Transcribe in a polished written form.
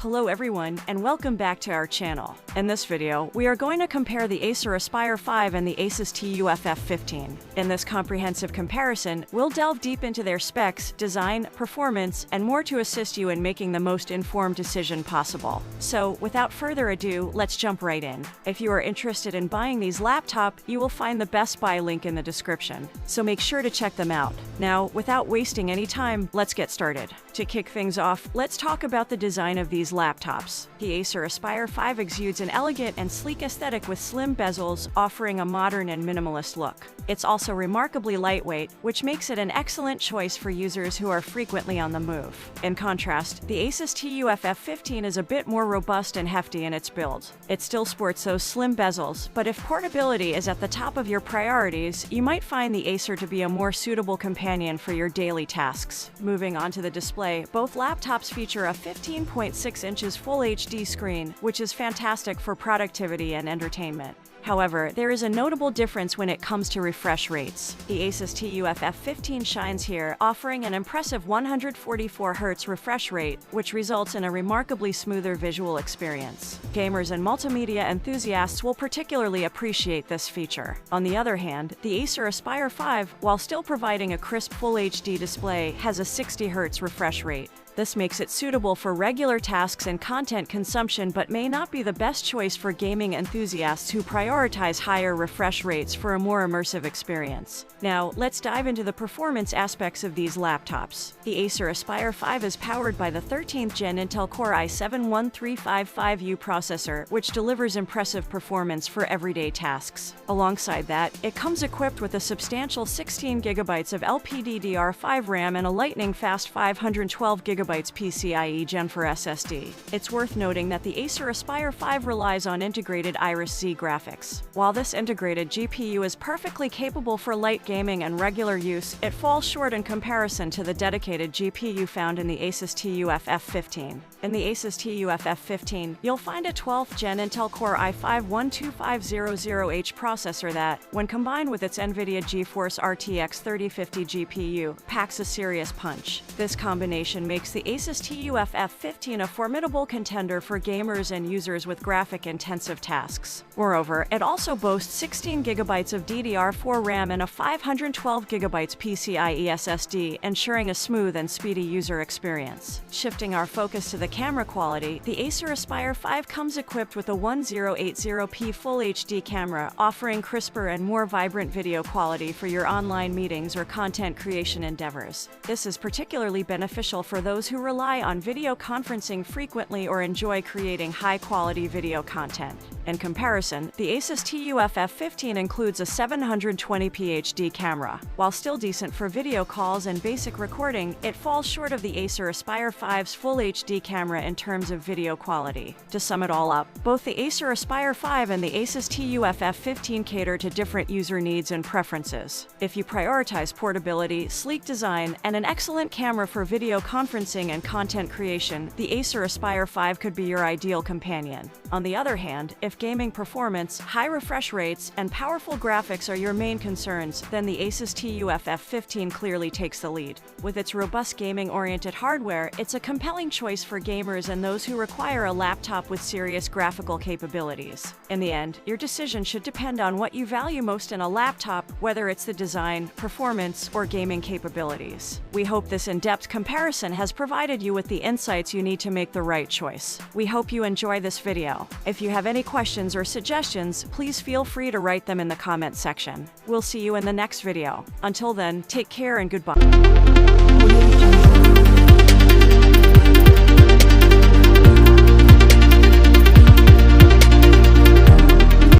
Hello everyone, and welcome back to our channel. In this video, we are going to compare the Acer Aspire 5 and the Asus TUF F15. In this comprehensive comparison, we'll delve deep into their specs, design, performance, and more to assist you in making the most informed decision possible. So, without further ado, let's jump right in. If you are interested in buying these laptops, you will find the Best Buy link in the description, so make sure to check them out. Now, without wasting any time, let's get started. To kick things off, let's talk about the design of these laptops. The Acer Aspire 5 exudes an elegant and sleek aesthetic with slim bezels, offering a modern and minimalist look. It's also remarkably lightweight, which makes it an excellent choice for users who are frequently on the move. In contrast, the Asus TUF F15 is a bit more robust and hefty in its build. It still sports those slim bezels, but if portability is at the top of your priorities, you might find the Acer to be a more suitable companion for your daily tasks. Moving on to the display, both laptops feature a 15.6 inches Full HD screen, which is fantastic for productivity and entertainment. However, there is a notable difference when it comes to refresh rates. The Asus TUF F15 shines here, offering an impressive 144 Hz refresh rate, which results in a remarkably smoother visual experience. Gamers and multimedia enthusiasts will particularly appreciate this feature. On the other hand, the Acer Aspire 5, while still providing a crisp Full HD display, has a 60 Hz refresh rate. This makes it suitable for regular tasks and content consumption, but may not be the best choice for gaming enthusiasts who prioritize higher refresh rates for a more immersive experience. Now, let's dive into the performance aspects of these laptops. The Acer Aspire 5 is powered by the 13th Gen Intel Core i7-1355U processor, which delivers impressive performance for everyday tasks. Alongside that, it comes equipped with a substantial 16 GB of LPDDR5 RAM and a lightning-fast 512 GB PCIe Gen 4 SSD. It's worth noting that the Acer Aspire 5 relies on integrated Iris X graphics. While this integrated GPU is perfectly capable for light gaming and regular use, it falls short in comparison to the dedicated GPU found in the Asus TUF F15. In the Asus TUF F15, you'll find a 12th Gen Intel Core i5-12500H processor that, when combined with its NVIDIA GeForce RTX 3050 GPU, packs a serious punch. This combination makes the Asus TUF F15 a formidable contender for gamers and users with graphic-intensive tasks. Moreover, it also boasts 16 GB of DDR4 RAM and a 512 GB PCIe SSD, ensuring a smooth and speedy user experience. Shifting our focus to the camera quality, the Acer Aspire 5 comes equipped with a 1080p Full HD camera, offering crisper and more vibrant video quality for your online meetings or content creation endeavors. This is particularly beneficial for those who rely on video conferencing frequently or enjoy creating high-quality video content. In comparison, the Asus TUF F15 includes a 720p HD camera. While still decent for video calls and basic recording, it falls short of the Acer Aspire 5's Full HD camera in terms of video quality. To sum it all up, both the Acer Aspire 5 and the Asus TUF F15 cater to different user needs and preferences. If you prioritize portability, sleek design, and an excellent camera for video conferencing and content creation, the Acer Aspire 5 could be your ideal companion. On the other hand, if gaming performance, high refresh rates, and powerful graphics are your main concerns, then the Asus TUF F15 clearly takes the lead. With its robust gaming-oriented hardware, it's a compelling choice for gamers and those who require a laptop with serious graphical capabilities. In the end, your decision should depend on what you value most in a laptop, whether it's the design, performance, or gaming capabilities. We hope this in-depth comparison has provided you with the insights you need to make the right choice. We hope you enjoy this video. If you have any questions or suggestions, please feel free to write them in the comments section. We'll see you in the next video. Until then, take care and goodbye.